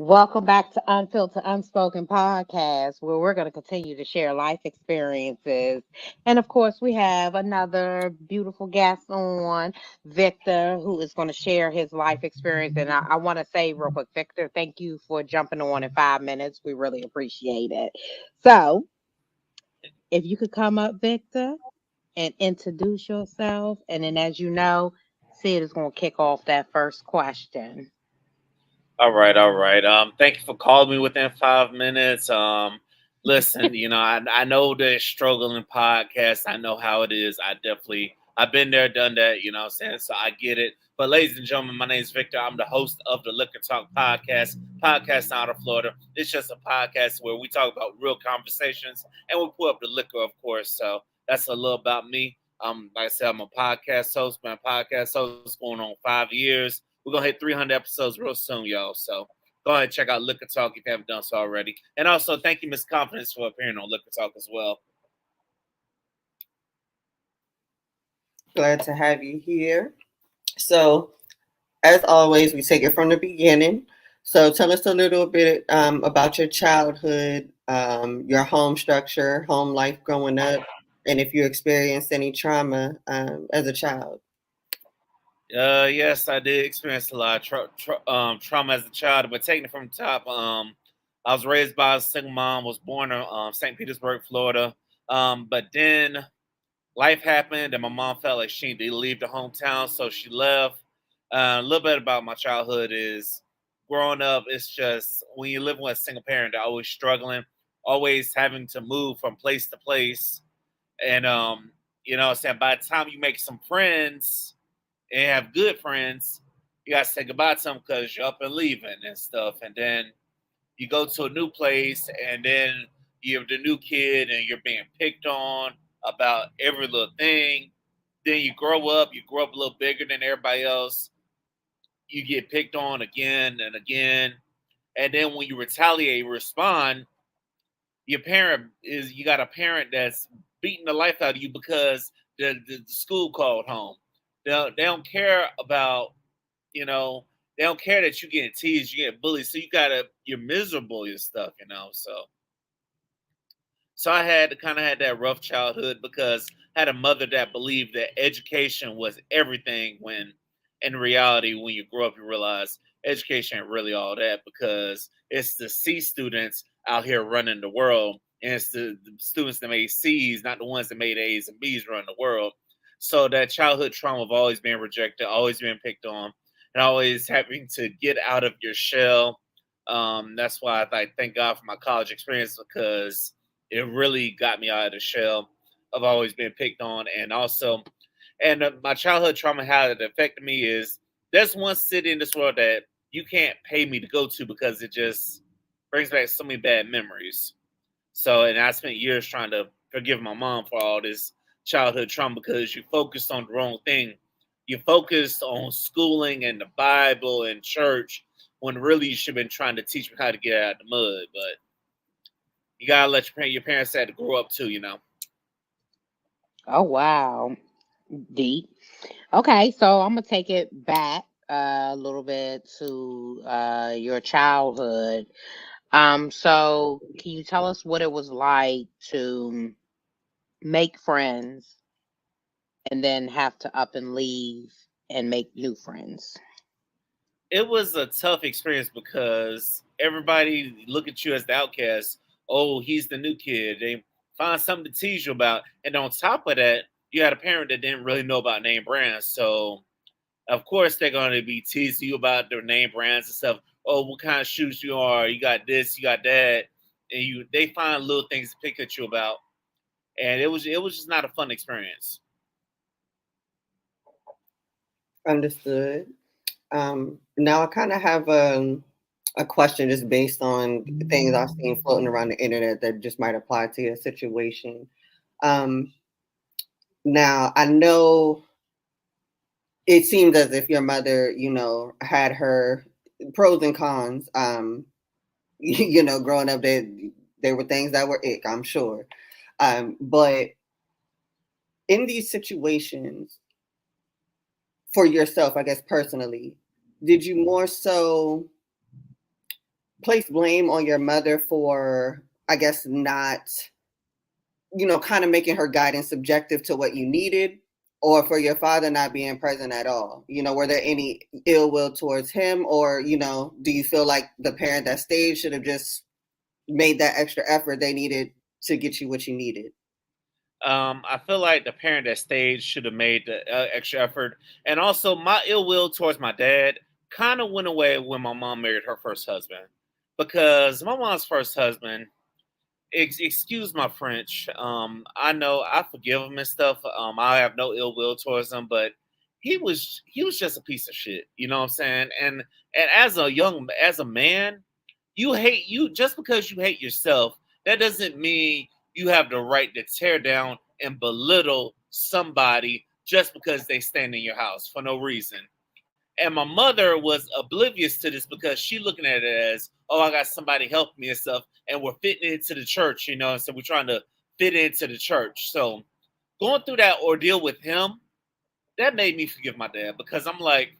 Welcome back to Unfiltered Unspoken Podcast, where we're going to continue to share life experiences. And of course, we have another beautiful guest on, Victor, who is going to share his life experience. And I want to say real quick, Victor, thank you for jumping on in 5 minutes. We really appreciate it. So, if you could come up, Victor, and introduce yourself. And then, as you know, Sid is going to kick off that first question. All right, all right. Thank you for calling me within 5 minutes. Listen, I know the struggling podcast. I know how it is. I've been there, done that. What I'm saying, so I get it. But ladies and gentlemen, my name is Victor. I'm the host of the Liquor Talk podcast out of Florida. It's just a podcast where we talk about real conversations and we pull up the liquor, of course. So that's a little about me. Like I said, I'm a podcast host. Been a podcast host going on 5 years. We're gonna hit 300 episodes real soon, y'all. So go ahead and check out Liquor Talk if you haven't done so already. And also, thank you, Miss Confidence, for appearing on Liquor Talk as well. Glad to have you here. So, as always, we take it from the beginning. So, tell us a little bit about your childhood, your home structure, home life growing up, and if you experienced any trauma as a child. Yes, I did experience a lot of trauma as a child, but taking it from the top, I was raised by a single mom, was born in St. Petersburg, Florida. But then life happened, and my mom felt like she needed to leave the hometown, so she left. A little bit about my childhood is growing up, it's just when you're living with a single parent, they're always struggling, always having to move from place to place. And, what I'm saying, by the time you make some friends, and have good friends, you got to say goodbye to them because you're up and leaving and stuff. And then you go to a new place, and then you're the new kid, and you're being picked on about every little thing. Then you grow up a little bigger than everybody else. You get picked on again and again. And then when you retaliate, respond, you got a parent that's beating the life out of you because the school called home. They don't care about, they don't care that you getting teased, you getting bullied. So you're miserable and stuff. So I had that rough childhood because I had a mother that believed that education was everything when in reality, when you grow up, you realize education ain't really all that because it's the C students out here running the world. And it's the students that made C's, not the ones that made A's and B's run the world. So that childhood trauma of always being rejected, always being picked on, and always having to get out of your shell. That's why I thank God for my college experience because it really got me out of the shell of always being picked on. And my childhood trauma, how it affected me is there's one city in this world that you can't pay me to go to because it just brings back so many bad memories. So, and I spent years trying to forgive my mom for all this childhood trauma because you focused on the wrong thing. You focused on schooling and the Bible and church when really you should have been trying to teach me how to get out of the mud. But you gotta let your parents had to grow up too. Oh, wow. Deep. Okay, so I'm gonna take it back a little bit to your childhood. So can you tell us what it was like to make friends and then have to up and leave and make new friends? It was a tough experience because everybody look at you as the outcast. Oh, he's the new kid. They find something to tease you about. And on top of that, you had a parent that didn't really know about name brands. So of course they're gonna be teasing you about their name brands and stuff. Oh, what kind of shoes you are, you got this, you got that. And they find little things to pick at you about. And it was just not a fun experience. Understood. Now I kind of have a question just based on things I've seen floating around the internet that just might apply to your situation. Um, Now I know it seems as if your mother, had her pros and cons. Growing up, there were things that were ick, I'm sure. But in these situations, for yourself, I guess personally, did you more so place blame on your mother for, I guess, not, kind of making her guidance subjective to what you needed, or for your father not being present at all? Were there any ill will towards him, or, do you feel like the parent that stayed should have just made that extra effort they needed to get you what you needed? I feel like the parent that stayed should have made the extra effort. And also, my ill will towards my dad kind of went away when my mom married her first husband. Because my mom's first husband, excuse my French, I know I forgive him and stuff. I have no ill will towards him, but he was just a piece of shit. You know what I'm saying? And as a man, you just because you hate yourself, that doesn't mean you have the right to tear down and belittle somebody just because they stand in your house for no reason. And my mother was oblivious to this because she looking at it as, oh, I got somebody helping me and stuff, and we're fitting into the church, and so we're trying to fit into the church. So going through that ordeal with him, that made me forgive my dad, because I'm like,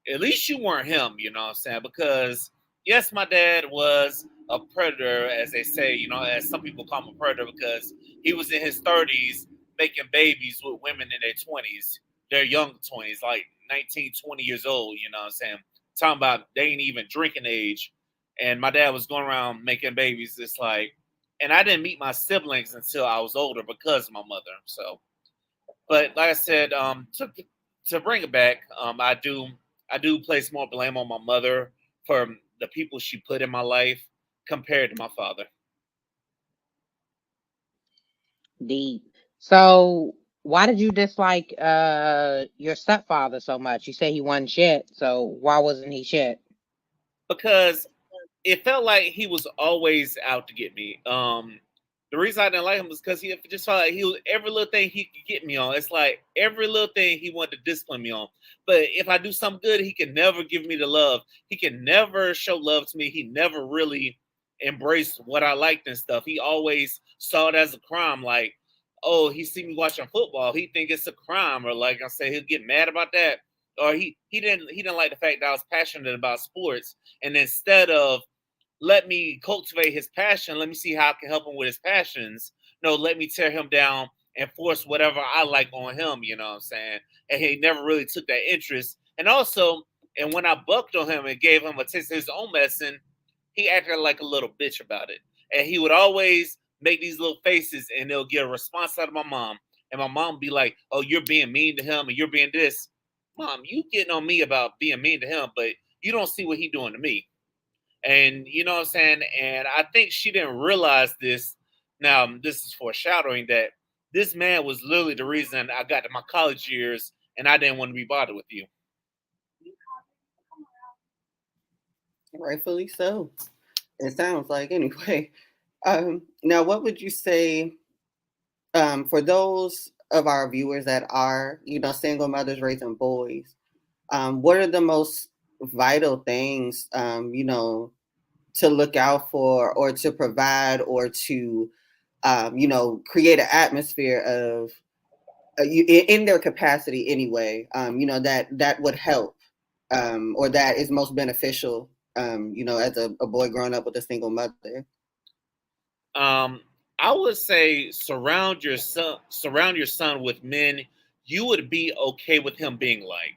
at least you weren't him, you know what I'm saying? Because yes, my dad was a predator, as they say, as some people call him a predator, because he was in his 30s making babies with women in their 20s, their young 20s, like 19, 20 years old, you know what I'm saying? Talking about they ain't even drinking age. And my dad was going around making babies. It's like, and I didn't meet my siblings until I was older because of my mother. So, but like I said, to bring it back, I do place more blame on my mother for the people she put in my life compared to my father. Deep. So why did you dislike your stepfather so much? You say he wasn't shit, so why wasn't he shit? Because it felt like he was always out to get me. The reason I didn't like him was because he just felt like he was every little thing he could get me on. It's like every little thing he wanted to discipline me on. But if I do something good, he can never give me the love. He can never show love to me. He never really embraced what I liked and stuff. He always saw it as a crime. Like, oh, he see me watching football, he think it's a crime, or like I say, he'll get mad about that. Or he didn't like the fact that I was passionate about sports, and instead of let me cultivate his passion, let me see how I can help him with his passions. No, let me tear him down and force whatever I like on him, you know what I'm saying? And he never really took that interest. And also, and when I bucked on him and gave him a taste of his own medicine, he acted like a little bitch about it. And he would always make these little faces, and they'll get a response out of my mom. And my mom would be like, oh, you're being mean to him and you're being this. Mom, you getting on me about being mean to him, but you don't see what he doing to me. And you know what I'm saying? And I think she didn't realize this. Now, this is foreshadowing that this man was literally the reason I got to my college years and I didn't want to be bothered with you. Rightfully so. It sounds like, anyway. Now, what would you say, for those of our viewers that are, single mothers raising boys? What are the most vital things, to look out for, or to provide, or to, create an atmosphere of, in their capacity anyway, that would help, or that is most beneficial, as a boy growing up with a single mother? Um, I would say surround your son with men you would be okay with him being like.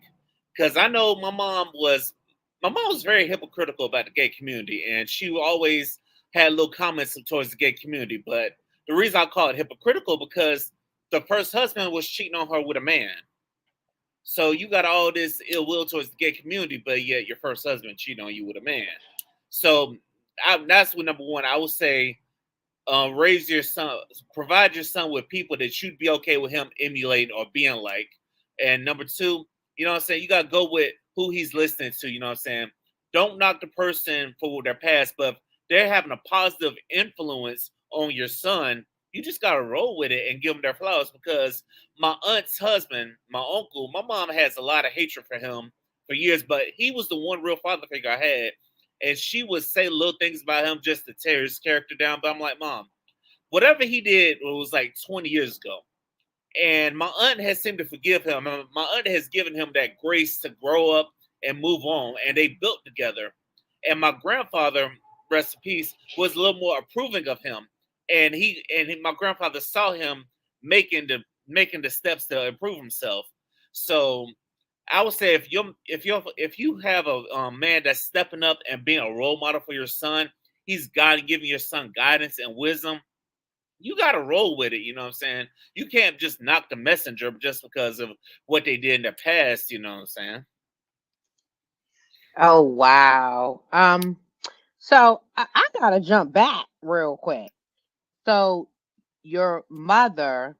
Because I know my mom was very hypocritical about the gay community, and she always had little comments towards the gay community. But the reason I call it hypocritical, because the first husband was cheating on her with a man. So you got all this ill will towards the gay community, but yet your first husband cheated on you with a man. So that's what number one I would say. Raise your son, provide your son with people that you'd be okay with him emulating or being like. And number two, you know what I'm saying? You got to go with who he's listening to, you know what I'm saying? Don't knock the person for their past, but if they're having a positive influence on your son, you just got to roll with it and give them their flowers. Because my aunt's husband, my uncle, my mom has a lot of hatred for him for years, but he was the one real father figure I had, and she would say little things about him just to tear his character down. But I'm like, Mom, whatever he did was like 20 years ago. And my aunt has seemed to forgive him. My aunt has given him that grace to grow up and move on. And they built together. And my grandfather, rest in peace, was a little more approving of him, and my grandfather saw him making the steps to improve himself. So I would say if you have a man that's stepping up and being a role model for your son, he's giving your son guidance and wisdom. You got to roll with it. You know what I'm saying? You can't just knock the messenger just because of what they did in the past. You know what I'm saying? Oh wow. So I gotta jump back real quick. So your mother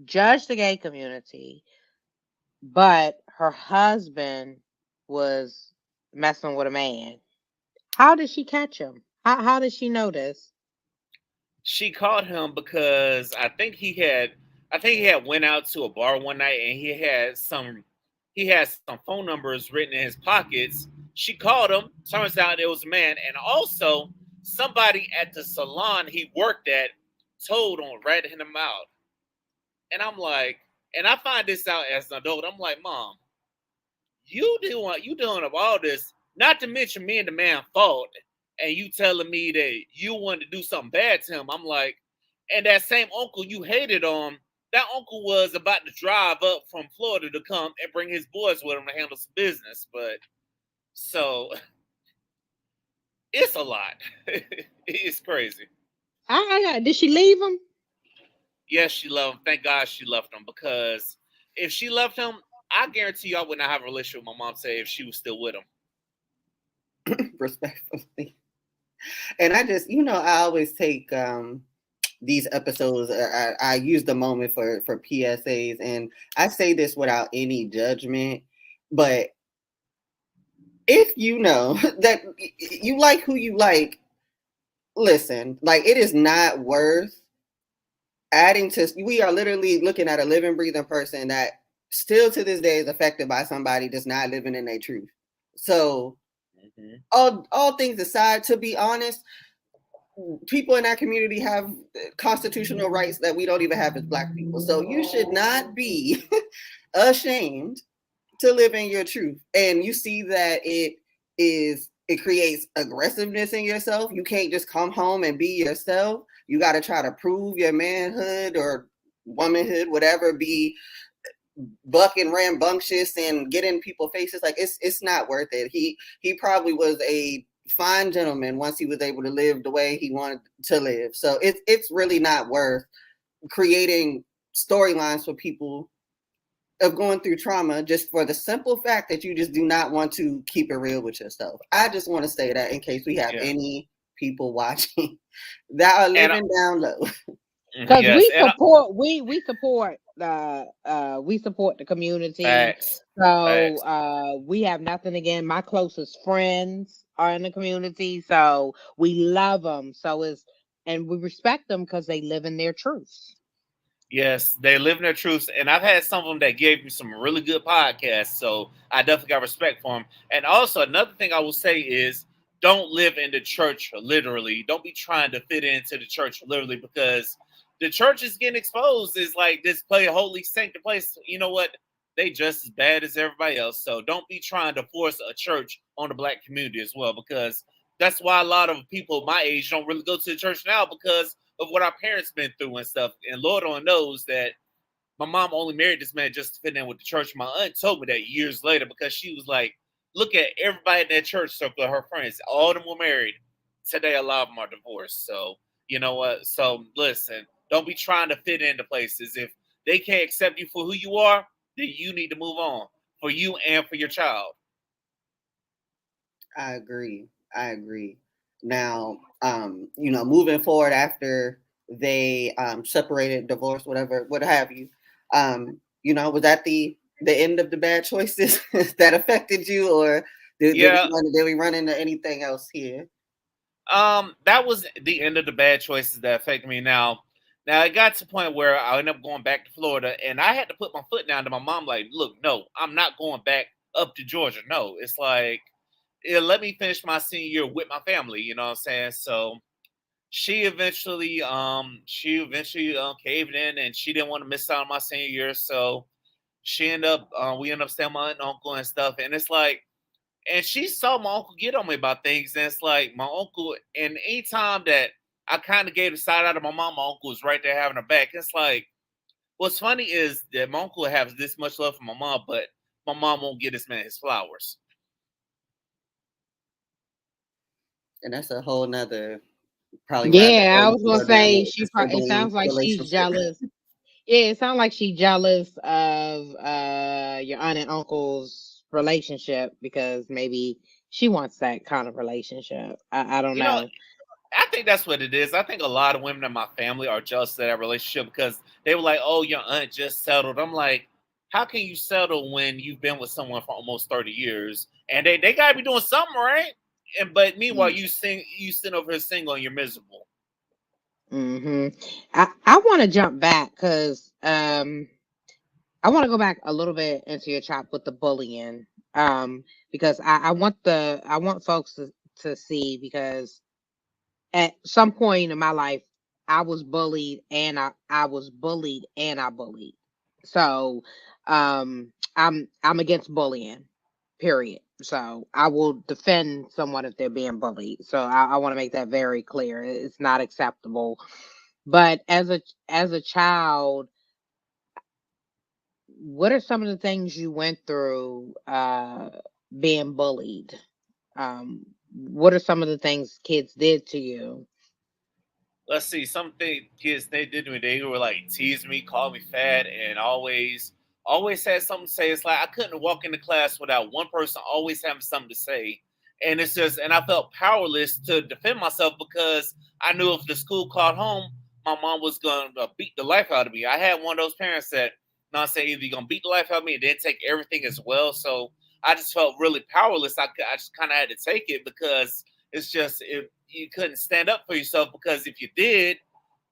judged the gay community, but her husband was messing with a man. How did she catch him? How did she notice? She called him because I think he had went out to a bar one night and he had some phone numbers written in his pockets. She called him. Turns out it was a man, and also somebody at the salon he worked at told on ratted him out. And I'm like, and I find this out as an adult. I'm like, Mom, you doing of all this, not to mention me and the man fought, and you telling me that you wanted to do something bad to him. I'm like, and that same uncle you hated on, that uncle was about to drive up from Florida to come and bring his boys with him to handle some business. But so it's a lot. It's crazy. Did she leave him? Yes, she left him. Thank God she left him, because if she left him, I guarantee you I would not have a relationship with my mom say if she was still with him. Respectfully. And I just, I always take these episodes. I use the moment for PSAs, and I say this without any judgment. But if you know that you like who you like, listen, like, it is not worth adding to. We are literally looking at a living, breathing person that still to this day is affected by somebody that's not living in their truth. So all things aside, to be honest, people in that community have constitutional rights that we don't even have as Black people. So you should not be ashamed to live in your truth. And you see that it creates aggressiveness in yourself. You can't just come home and be yourself. You got to try to prove your manhood or womanhood, whatever, be bucking rambunctious and get in people's faces. Like, it's not worth it. He probably was a fine gentleman once he was able to live the way he wanted to live. So it's really not worth creating storylines for people of going through trauma just for the simple fact that you just do not want to keep it real with yourself. I just want to say that in case we have any people watching that are living down low. Because we support we support the community. Facts. So we have nothing again. My closest friends are in the community, so we love them. And we respect them because they live in their truths. Yes, they live in their truths, and I've had some of them that gave me some really good podcasts, so I definitely got respect for them. And also, another thing I will say is, don't live in the church literally. Don't be trying to fit into the church literally, because the church is getting exposed. It's like this holy sanctuary place. You know what? They just as bad as everybody else. So don't be trying to force a church on the Black community as well, because that's why a lot of people my age don't really go to the church now, because of what our parents been through and stuff. And Lord only knows that my mom only married this man just to fit in with the church. My aunt told me that years later, because she was like, look at everybody in that church circle, her friends, all of them were married. Today, a lot of them are divorced. So, you know what? So, listen, don't be trying to fit into places. If they can't accept you for who you are, then you need to move on for you and for your child. I agree. Now, moving forward after they separated, divorced, whatever, what have you, was that the end of the bad choices that affected you, or did we run into anything else here? That was the end of the bad choices that affected me. Now it got to the point where I ended up going back to Florida, and I had to put my foot down to my mom, like, look, no, I'm not going back up to Georgia. No, it's like, let me finish my senior year with my family, you know what I'm saying? So she eventually caved in, and she didn't want to miss out on my senior year. So we ended up staying with my aunt and uncle and stuff. And it's like, And she saw my uncle get on me about things, and it's like my uncle, and anytime that I kind of gave the side out of my uncle was right there having her back. It's like, what's funny is that my uncle has this much love for my mom, but my mom won't get this man his flowers. And that's a whole nother, probably rabbit Yeah, I hole was to gonna go down say with the she. It sibling sounds like she's relationship. jealous. Yeah, it sounds like she's jealous of your aunt and uncle's relationship because maybe she wants that kind of relationship. I don't You know, know. I think that's what it is. I think a lot of women in my family are jealous of that relationship because they were like, "Oh, your aunt just settled." I'm like, "How can you settle when you've been with someone for almost 30 years and they gotta be doing something, right?" And but meanwhile, you sit over here single and you're miserable. Hmm. I want to jump back because I want to go back a little bit into your chop with the bullying because I want folks to see because at some point in my life, I was bullied and I was bullied and I bullied. So I'm against bullying, period. So I will defend someone if they're being bullied. So I want to make that very clear. It's not acceptable. But as a child, what are some of the things you went through being bullied? What are some of the things kids did to you? Let's see, something kids they did to me, they were like tease me, call me fat, and always had something to say. It's like I couldn't walk into class without one person always having something to say. And it's just and I felt powerless to defend myself because I knew if the school called home, my mom was gonna beat the life out of me. I had one of those parents that not say either you're gonna beat the life out of me and then take everything as well. So I just felt really powerless. I just kind of had to take it because it's just you couldn't stand up for yourself because if you did,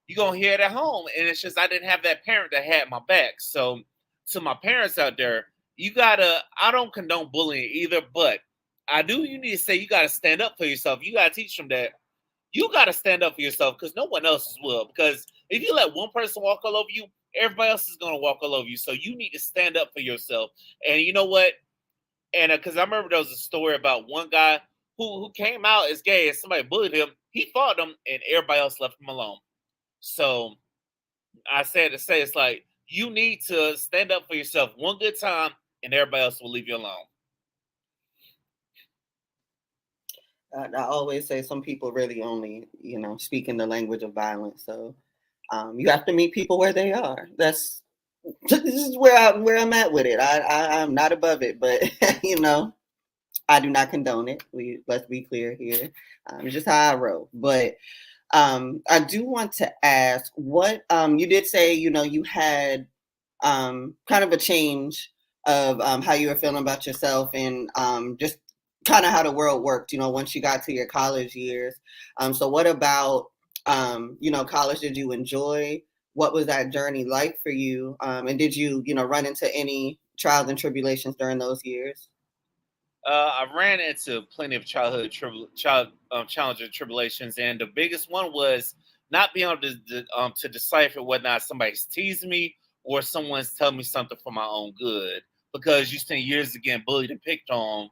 you're gonna hear it at home. And it's just I didn't have that parent that had my back. So to my parents out there, you gotta I don't condone bullying either, but I do you need to say you gotta stand up for yourself. You gotta teach them that you gotta stand up for yourself because no one else will. Because if you let one person walk all over you, everybody else is gonna walk all over you. So you need to stand up for yourself. And you know what? And because I remember there was a story about one guy who came out as gay and somebody bullied him. He fought them and everybody else left him alone. So I said to say it's like you need to stand up for yourself one good time and everybody else will leave you alone. I always say some people really only, speak in the language of violence. So you have to meet people where they are. This is where I'm at with it. I'm not above it, but I do not condone it. Let's be clear here. It's just how I roll. But I do want to ask what you did say. You had kind of a change of how you were feeling about yourself and just kind of how the world worked, once you got to your college years. So what about, college did you enjoy? What was that journey like for you? And did you, run into any trials and tribulations during those years? I ran into plenty of challenges and tribulations, and the biggest one was not being able to decipher whether or not somebody's teasing me or someone's telling me something for my own good. Because you spend years again bullied and picked on,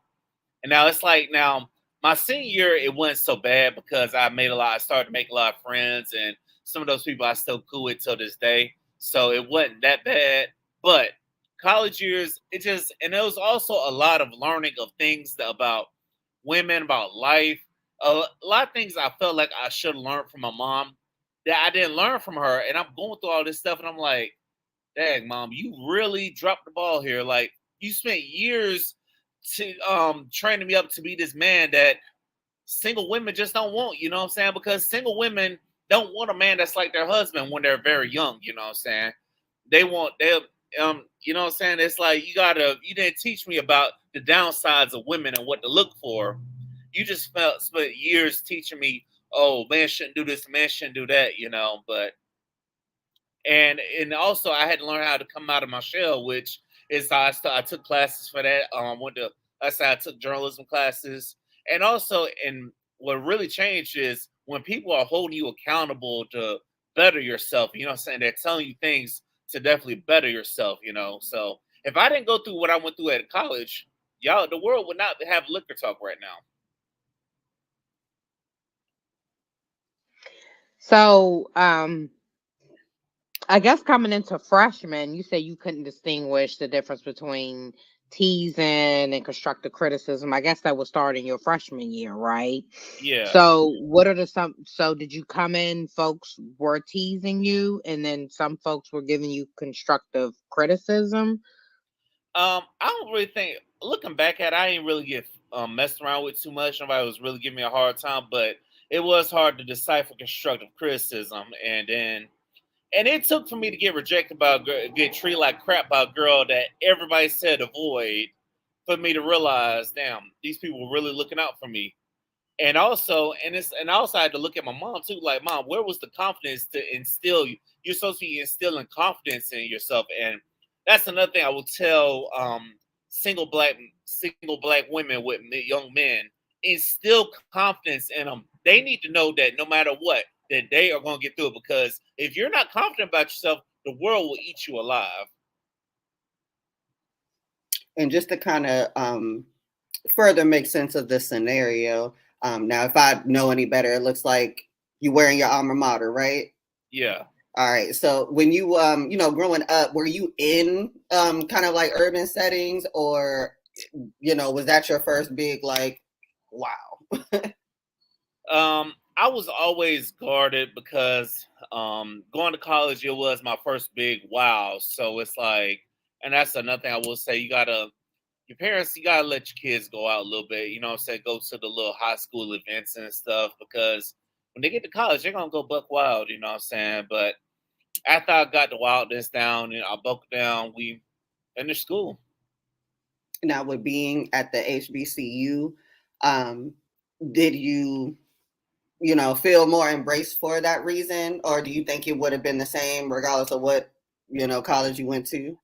and now it's like now my senior year it wasn't so bad because I started to make a lot of friends, and some of those people I still cool with till this day. So it wasn't that bad. But college years, and there was also a lot of learning of things about women, about life, a lot of things I felt like I should have learned from my mom that I didn't learn from her. And I'm going through all this stuff, and I'm like, dang, mom, you really dropped the ball here. Like you spent years to training me up to be this man that single women just don't want, you know what I'm saying? Because single women don't want a man that's like their husband when they're very young, you know what I'm saying? They you know what I'm saying? It's like you didn't teach me about the downsides of women and what to look for. You just spent years teaching me, oh, man shouldn't do this, man shouldn't do that, but and also I had to learn how to come out of my shell, which is how I took classes for that. I took journalism classes, and also and what really changed is when people are holding you accountable to better yourself. You know what I'm saying? They're telling you things to definitely better yourself. So if I didn't go through what I went through at college, Y'all, the world would not have liquor talk right now. So, I guess coming into freshman, you say you couldn't distinguish the difference between teasing and constructive criticism. I guess that was starting your freshman year, right? Yeah. So, what are the some? So, did you come in? Folks were teasing you, and then some folks were giving you constructive criticism. I don't really think, looking back at it, I ain't really get messed around with too much. Nobody was really giving me a hard time, but it was hard to decipher constructive criticism. And it took for me to get rejected by a girl, get treated like crap by a girl that everybody said avoid, for me to realize, damn, these people were really looking out for me. And also I had to look at my mom too, like, mom, where was the confidence to instill you? You're supposed to be instilling confidence in yourself. And that's another thing I will tell single black women with young men: instill confidence in them. They need to know that no matter what, that they are going to get through it, because if you're not confident about yourself, the world will eat you alive. And just to kind of further make sense of this scenario, now if I know any better, it looks like you're wearing your alma mater, right? Yeah. All right. So when you growing up, were you in kind of like urban settings, or was that your first big, like, wow? I was always guarded because going to college, it was my first big wow. So it's like, and that's another thing I will say, your parents, you gotta let your kids go out a little bit, you know what I'm saying? Go to the little high school events and stuff, because when they get to college, they're gonna go buck wild, you know what I'm saying? But after I got the wildness down and I buckled down, we finished school. Now, with being at the HBCU, did you feel more embraced for that reason, or do you think it would have been the same regardless of what college you went to?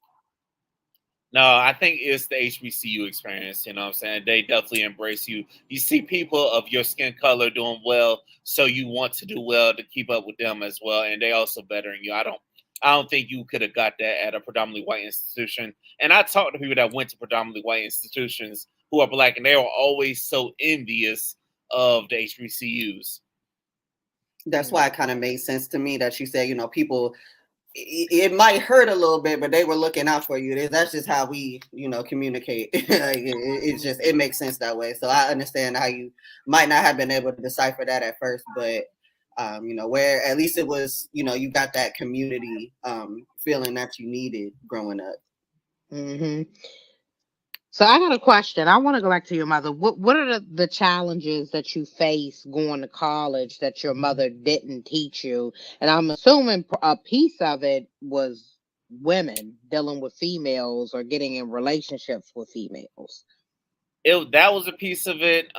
No, I think it's the HBCU experience. You know what I'm saying? They definitely embrace you. You see people of your skin color doing well, so you want to do well to keep up with them as well, and they also bettering you. I don't think you could have got that at a predominantly white institution. And I talked to people that went to predominantly white institutions who are black, and they are always so envious of the HBCUs. That's why it kind of made sense to me that you said, people, it might hurt a little bit, but they were looking out for you. That's just how we, communicate. It's just, it makes sense that way. So I understand how you might not have been able to decipher that at first, but where at least it was, you got that community feeling that you needed growing up. Mm-hmm. So I got a question. I want to go back to your mother. What are the challenges that you face going to college that your mother didn't teach you? And I'm assuming a piece of it was women dealing with females or getting in relationships with females. That was a piece of it.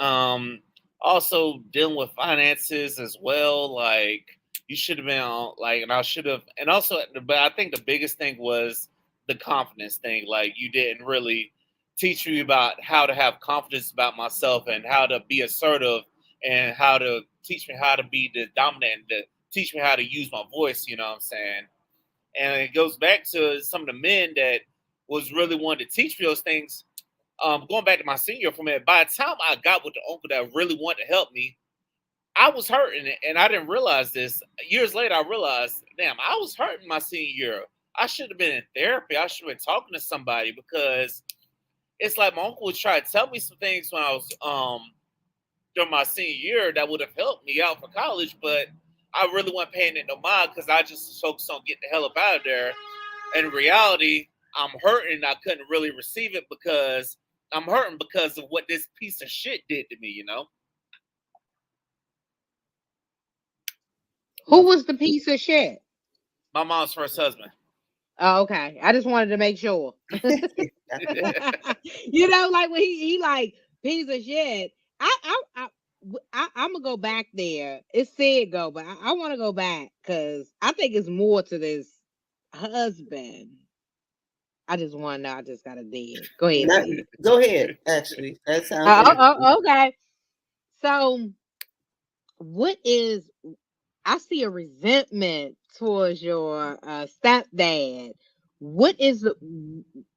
Also dealing with finances as well. Like, you should have been on, like, and I should have, and also, but I think the biggest thing was the confidence thing. Like, you didn't really teach me about how to have confidence about myself and how to be assertive, and how to teach me how to be the dominant, and to teach me how to use my voice. You know what I'm saying? And it goes back to some of the men that was really wanting to teach me those things. Going back to my senior for a minute, by the time I got with the uncle that really wanted to help me, I was hurting, and I didn't realize this. Years later, I realized, damn, I was hurting my senior year. I should have been in therapy. I should have been talking to somebody, because it's like my uncle was trying to tell me some things when I was during my senior year that would have helped me out for college, but I really wasn't paying it no mind, because I just was focused on getting the hell up out of there. In reality, I'm hurting. I couldn't really receive it because I'm hurting because of what this piece of shit did to me, Who was the piece of shit? My mom's first husband. Oh, okay. I just wanted to make sure. Like when he like piece of shit. I'm gonna go back there. It said go, but I want to go back because I think it's more to this husband. I just want to know. I just got to dig. Go ahead. Go ahead. Actually, that sounds. Okay. So, what is? I see a resentment towards your stepdad. What is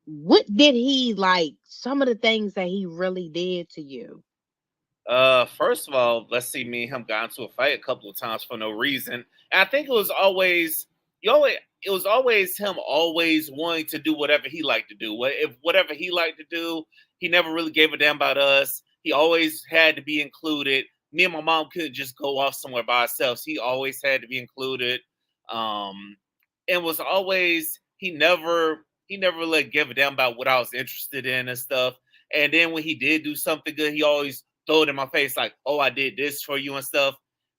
What did he like? Some of the things that he really did to you. First of all, let's see, me and him got into a fight a couple of times for no reason. And I think it was always you always it was always him always wanting to do whatever he liked to do. If whatever he liked to do, he never really gave a damn about us. He always had to be included. Me and my mom couldn't just go off somewhere by ourselves. He always had to be included. Um, and was always he never really gave a damn about what I was interested in and stuff. And then when he did do something good, he always throw it in my face like, "Oh, I did this for you" and stuff.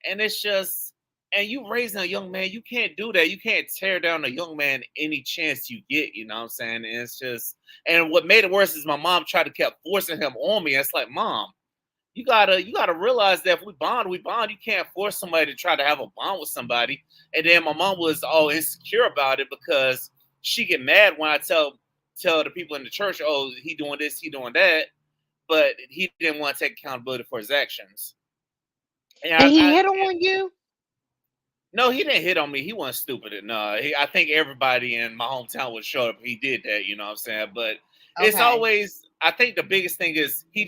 And it's just, and you raising a young man, you can't do that. You can't tear down a young man any chance you get. You know what I'm saying? And it's just, and what made it worse is my mom tried to kept forcing him on me. It's like, Mom, you gotta realize that if we bond, we bond. You can't force somebody to try to have a bond with somebody. And then my mom was all insecure about it because she get mad when I tell the people in the church, "Oh, he doing this, he doing that," but he didn't want to take accountability for his actions. And Did he hit on you? no, he didn't hit on me. He wasn't stupid. No, I think everybody in my hometown would show up. He did that, you know what I'm saying? But it's Okay. always, I think the biggest thing is he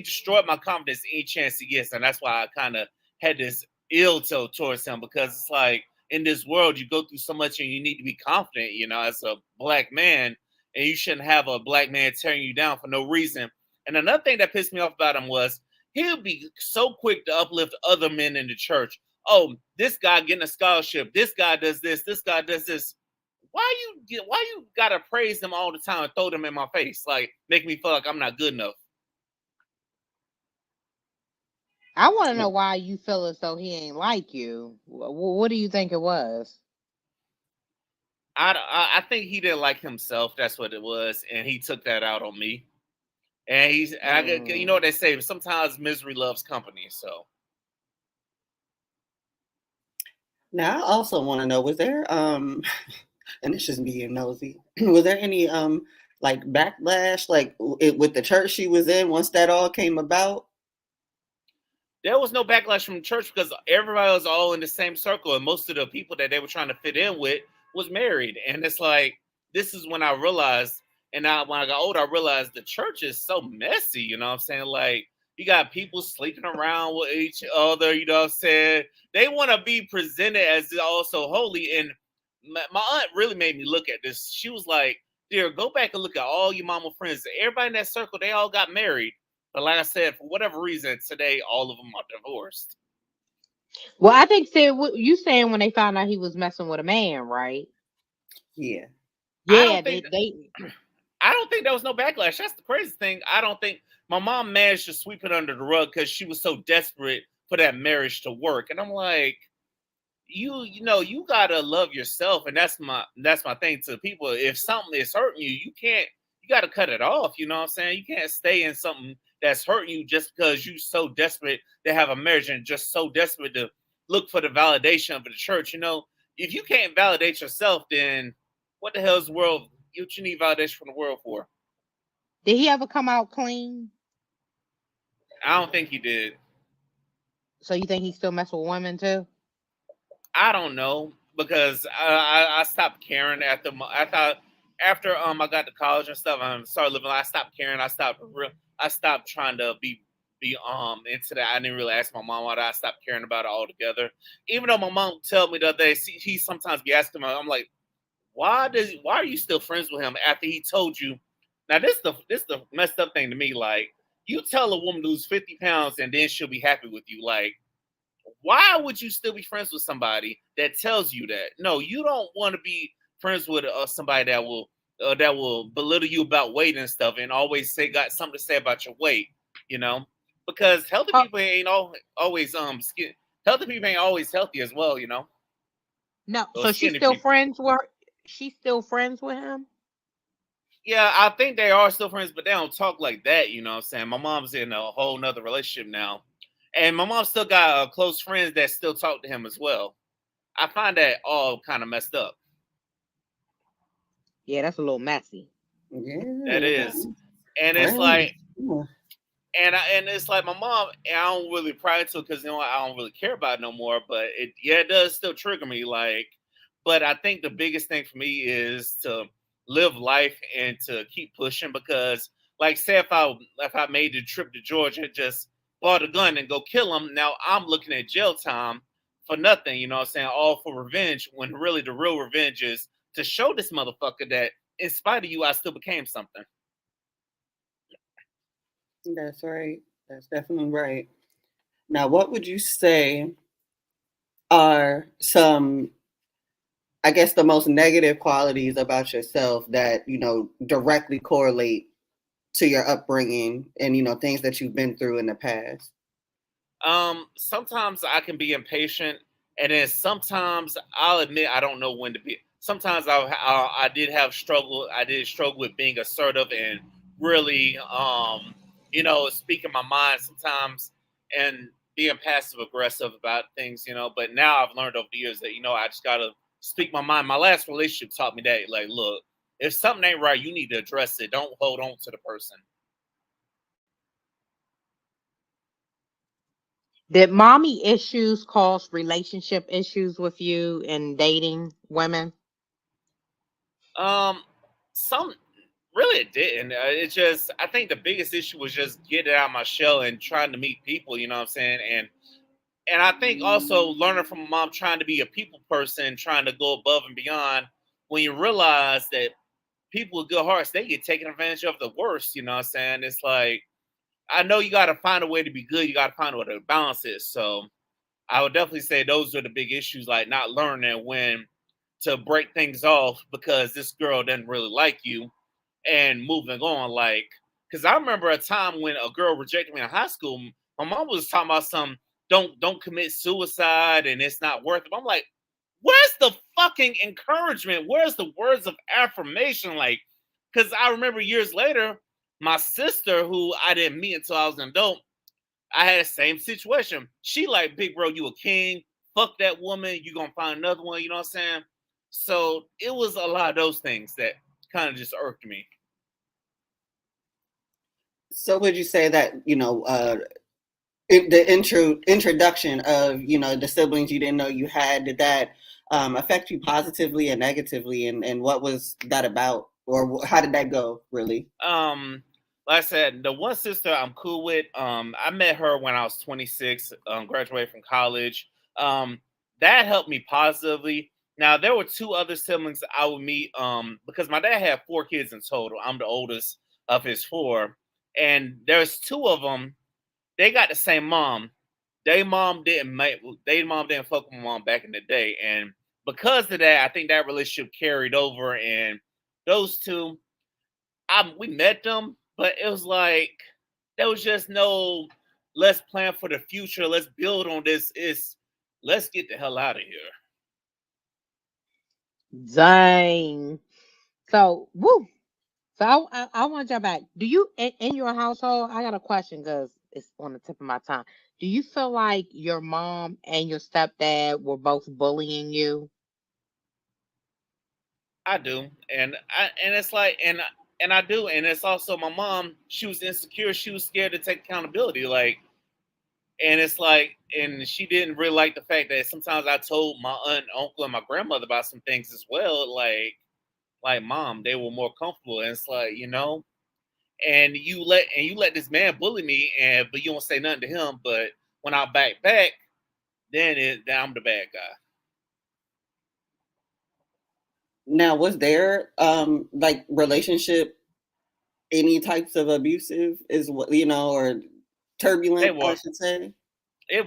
destroyed my confidence any chance he gets, and that's why I kind of had this ill towards him because it's like in this world you go through so much and you need to be confident, as a black man, and you shouldn't have a black man tearing you down for no reason. And another thing that pissed me off about him was he would be so quick to uplift other men in the church. Oh, this guy getting a scholarship. This guy does this. This guy does this. Why you gotta praise them all the time and throw them in my face? Like make me feel like I'm not good enough. I want to know why you feel as though he ain't like you. What do you think it was? I think he didn't like himself. That's what it was, and he took that out on me. And you know Mm. what they say? Sometimes misery loves company. So Now, I also want to know, was there and it's just being nosy. Was there any like backlash like with the church she was in once that all came about? there was no backlash from church because everybody was all in the same circle, and most of the people that they were trying to fit in with was married. And it's like this is when I realized, and now when I got older, I realized the church is so messy. You know what I'm saying? Like you got people sleeping around with each other. You know what I'm saying? They want to be presented as also holy. And my aunt really made me look at this. She was like, "Dear, go back and look at all your mama friends. Everybody in that circle, they all got married." But like I said, for whatever reason, today all of them are divorced. Well, I think said you saying when they found out he was messing with a man, right? Yeah. I Yeah, don't they think they I don't think there was no backlash. That's the crazy thing. I don't think my mom managed to sweep it under the rug because she was so desperate for that marriage to work. And I'm like, you gotta love yourself, and that's my thing to people. If something is hurting you, you gotta cut it off. You know what I'm saying? You can't stay in something that's hurting you just because you're so desperate to have a marriage and just so desperate to look for the validation of the church. If you can't validate yourself, then what the hell is the world? What you need validation from the world for? did he ever come out clean? I don't think he did. So you think he still mess with women too? I don't know because I stopped caring after I got to college and stuff. I started living. I stopped caring. I stopped trying to be into that. I didn't really ask my mom why I stopped caring about it altogether. Even though my mom told me the other day, he sometimes be asking me. I'm like, why are you still friends with him after he told you? Now this the messed up thing to me. Like you tell a woman to lose 50 pounds and then she'll be happy with you. Like why would you still be friends with somebody that tells you that? No, you don't want to be friends with somebody that will belittle you about weight and stuff, and always got something to say about your weight. You know, because healthy Oh people ain't always skin. Healthy people ain't always healthy as well. no, Or so she's skinny still people. friends with she's still friends with him? Yeah, I think they are still friends, but they don't talk like that. You know what I'm saying? My mom's in a whole nother relationship now. And my mom still got close friends that still talk to him as well. I find that all kind of messed up. Yeah, that's a little messy. That Yeah. is, and it's like, Friends. Yeah. and it's like my mom. And I don't really pry into it because I don't really care about it no more. But it does still trigger me. Like, but I think the biggest thing for me is to live life and to keep pushing. Because, like, say if I made the trip to Georgia, just bought a gun and go kill him, now I'm looking at jail time for nothing. You know what I'm saying? All for revenge. When really the real revenge is to show this motherfucker that in spite of you, I still became something. That's right. That's definitely right. Now, what would you say are some, I guess, the most negative qualities about yourself that, directly correlate to your upbringing and, things that you've been through in the past? Sometimes I can be impatient, and then sometimes I'll admit I don't know when to be. Sometimes I did have struggle. I did struggle with being assertive and really, speaking my mind sometimes, and being passive aggressive about things. But now I've learned over the years that I just gotta speak my mind. My last relationship taught me that. Like, look, if something ain't right, you need to address it. Don't hold on to the person. Did mommy issues cause relationship issues with you in dating women? Um, some really it didn't. It just I think the biggest issue was just getting out of my shell and trying to meet people. You know what I'm saying? And I think also learning from my mom, trying to be a people person, trying to go above and beyond. When you realize that people with good hearts, they get taken advantage of the worst. You know what I'm saying? It's like I know you got to find a way to be good. You got to find a way to balance it. So I would definitely say those are the big issues, like not learning when to break things off because this girl doesn't really like you and moving on. Like, because I remember a time when a girl rejected me in high school. My mom was talking about some don't commit suicide and it's not worth it. I'm like, where's the fucking encouragement? Where's the words of affirmation? Like, because I remember years later, my sister, who I didn't meet until I was an adult, I had the same situation. She like, big bro, you a king. Fuck that woman. You gonna find another one. You know what I'm saying? So it was a lot of those things that kind of just irked me. So would you say that, the introduction of, the siblings you didn't know you had, did that affect you positively and negatively? And what was that about? Or how did that go, really? Like I said, the one sister I'm cool with, I met her when I was 26, graduated from college. Um, that helped me positively. Now there were two other siblings I would meet, because my dad had four kids in total. I'm the oldest of his four, and there's two of them. They got the same mom. They mom didn't fuck with my mom back in the day, and because of that, I think that relationship carried over. And those two, we met them, but it was like there was just no let's plan for the future. Let's build on this. It's let's get the hell out of here. Dang. So, woo. So I want to jump back. Do you in your household? I got a question because it's on the tip of my tongue. Do you feel like your mom and your stepdad were both bullying you? I do, and it's like and I do, and it's also my mom. She was insecure. She was scared to take accountability. Like, and it's like, and she didn't really like the fact that sometimes I told my aunt, uncle, and my grandmother about some things as well. Like mom, they were more comfortable, and it's like and you let this man bully me, and but you don't say nothing to him. But when I back, then I'm the bad guy. Now, was there like relationship any types of abusive is what or They turbulent, I were. should say? It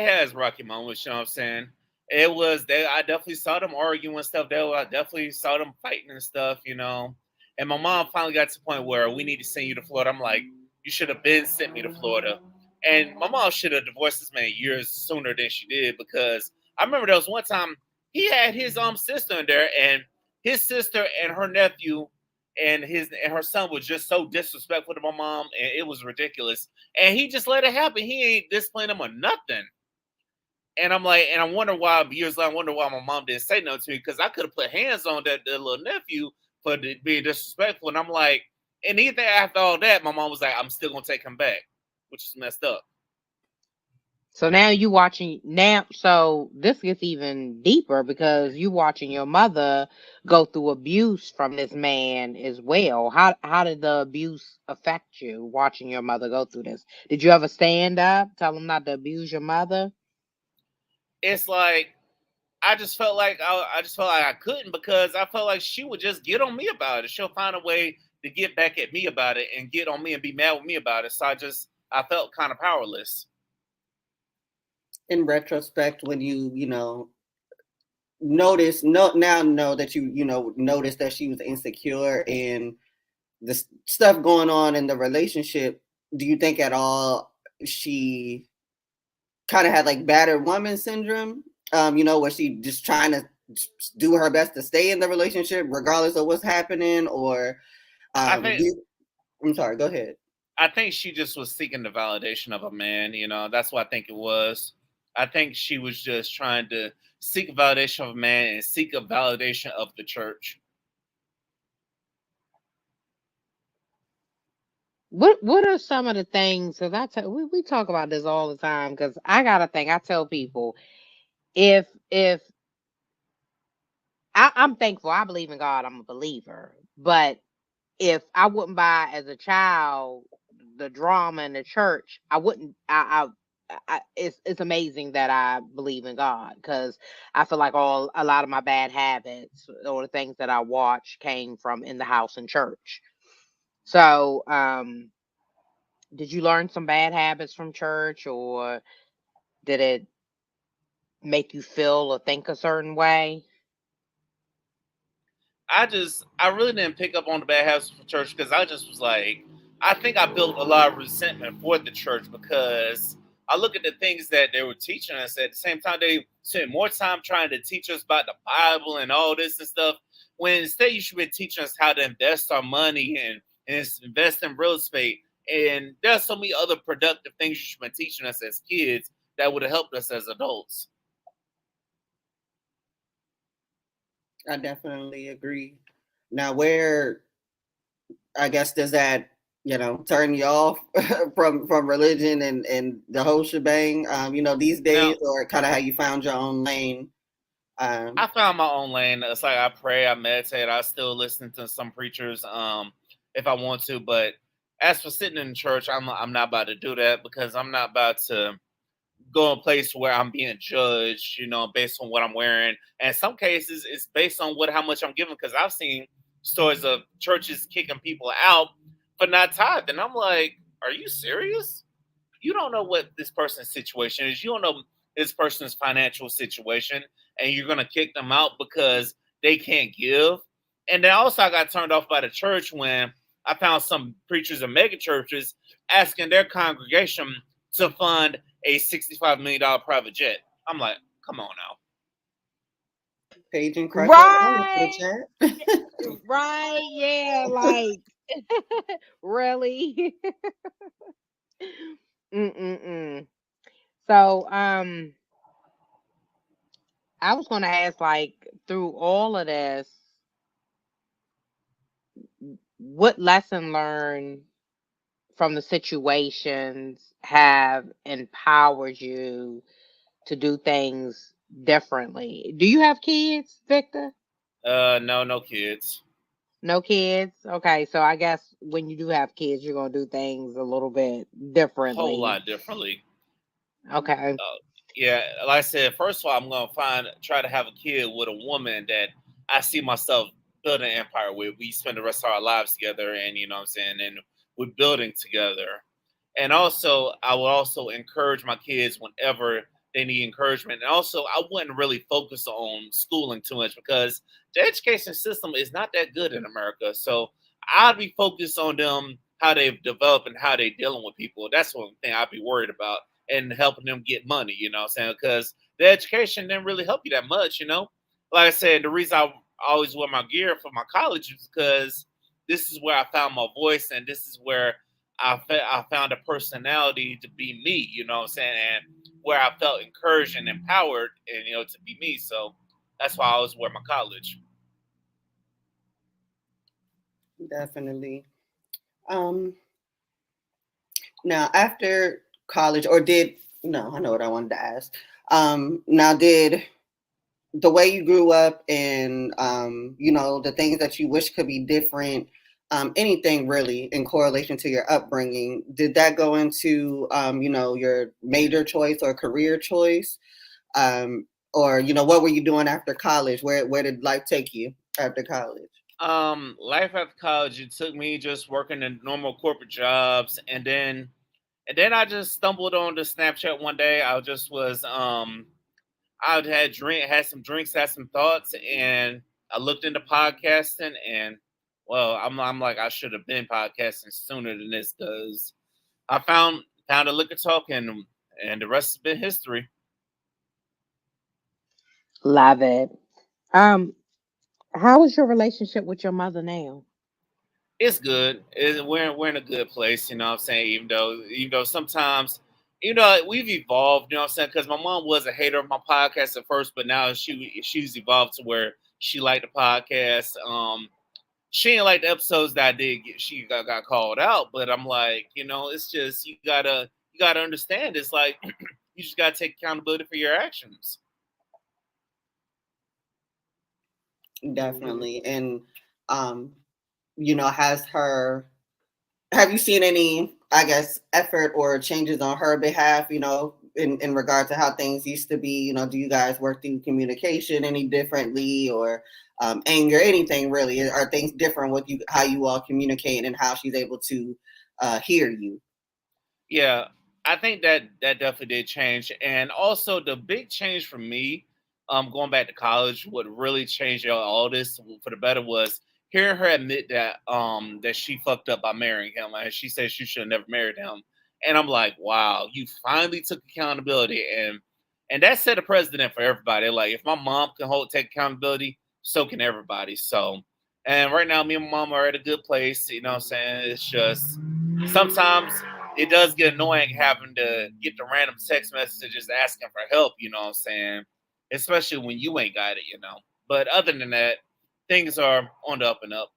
has rocky moments. You know what I'm saying? It was they. I definitely saw them arguing and stuff. I definitely saw them fighting and stuff. And my mom finally got to the point where we need to send you to Florida. I'm like, you should have been sent me to Florida. And my mom should have divorced this man years sooner than she did, because I remember there was one time he had his sister in there, and his sister and her nephew and her son was just so disrespectful to my mom, and it was ridiculous. And he just let it happen. He ain't disciplining them or nothing. And I'm like, and I wonder why years later, I wonder why my mom didn't say nothing to me, because I could have put hands on that little nephew for being disrespectful. And I'm like, and even after all that, my mom was like, I'm still gonna take him back, which is messed up. So now you watching now. So this gets even deeper because you watching your mother go through abuse from this man as well. How did the abuse affect you? Watching your mother go through this. Did you ever stand up, tell him not to abuse your mother? It's like I just felt like I couldn't because I felt like she would just get on me about it. She'll find a way to get back at me about it and get on me and be mad with me about it. So I felt kind of powerless. In retrospect, when notice no now know that notice that she was insecure and the stuff going on in the relationship, do you think at all she kind of had like battered woman syndrome? Where she just trying to do her best to stay in the relationship regardless of what's happening, or I think I'm sorry, go ahead. I think she just was seeking the validation of a man. That's what I think it was. I think she was just trying to seek a validation of a man and seek a validation of the church. What are some of the things? Because we talk about this all the time. Because I got a thing. I tell people if I'm thankful. I believe in God. I'm a believer. But if I wouldn't buy as a child the drama in the church, I wouldn't. It's amazing that I believe in God because I feel like a lot of my bad habits or the things that I watch came from in the house and church. So, did you learn some bad habits from church, or did it make you feel or think a certain way? I really didn't pick up on the bad habits from church because I just was like, I think I built a lot of resentment for the church because I look at the things that they were teaching us. At the same time, they spent more time trying to teach us about the Bible and all this and stuff. When instead you should be teaching us how to invest our money and invest in real estate. And there's so many other productive things you should be teaching us as kids that would have helped us as adults. I definitely agree. Now, where I guess does that turn you off from religion and the whole shebang? These days, Now, or kind of how you found your own lane. I found my own lane. It's like I pray, I meditate. I still listen to some preachers, if I want to. But as for sitting in church, I'm not about to do that because I'm not about to go in a place where I'm being judged, based on what I'm wearing. And in some cases, it's based on how much I'm giving. Because I've seen stories of churches kicking people out for not tithing. I'm like, are you serious? You don't know what this person's situation is. You don't know this person's financial situation, and you're gonna kick them out because they can't give. And then also, I got turned off by the church when I found some preachers in mega churches asking their congregation to fund a $65 million private jet. I'm like, come on now. Page and Crush on the Right, chat. right, yeah, like really. Mm-mm-mm. So, I was gonna ask, like, through all of this, what lesson learned from the situations have empowered you to do things differently? Do you have kids, Victor? No, no kids. No kids? Okay, so I guess when you do have kids, you're gonna do things a little bit Whole differently. lot differently. Okay. Yeah, like I said, first of all, I'm gonna try to have a kid with a woman that I see myself building an empire with. We spend the rest of our lives together, and what I'm saying, and we're building together. And also, I will also encourage my kids whenever they need encouragement. And also, I wouldn't really focus on schooling too much because the education system is not that good in America. So I'd be focused on them, how they've developed and how they're dealing with people. That's one thing I'd be worried about and helping them get money, what I'm saying? Because the education didn't really help you that much. Like I said, the reason I always wear my gear for my college is because this is where I found my voice and this is where I found a personality to be me, what I'm saying? And where I felt encouraged and empowered and, to be me. So that's why I always wear my college. Definitely. Um, Now, after college, or did No, I know what I wanted to ask. Now, did the way you grew up and the things that you wish could be different, anything really in correlation to your upbringing, did that go into your major choice or career choice? Or what were you doing after college? Where did life take you after college? Life after college, it took me just working in normal corporate jobs, and then I just stumbled on the Snapchat one day. I just was I had some drinks, had some thoughts, and I looked into podcasting, and well, I'm like I should have been podcasting sooner than this because I found a liquor talk, and the rest has been history. Love it. Um, how is your relationship with your mother now? It's good. We're in a good place, you know what I'm saying? Even though sometimes we've evolved, you know what I'm saying? Because my mom was a hater of my podcast at first, but now she's evolved to where she liked the podcast. She didn't like the episodes that I did get got called out, but I'm like, it's just you gotta understand it's like you just gotta take accountability for your actions. Definitely. And um, has her have you seen any, I guess, effort or changes on her behalf, in regard to how things used to be? Do you guys work through communication any differently, or anger, anything really? Are things different with you, how you all communicate and how she's able to hear you? Yeah, I think that definitely did change, and also the big change for me, going back to college, what really changed all this for the better was hearing her admit that she fucked up by marrying him, and she said she should have never married him, and I'm like, wow, you finally took accountability, and that set a precedent for everybody. Like if my mom can take accountability, so can everybody. So, and right now, me and my mom are at a good place. You know what I'm saying? It's just sometimes it does get annoying having to get the random text messages asking for help, you know what I'm saying? Especially when you ain't got it. But other than that, things are on the up and up.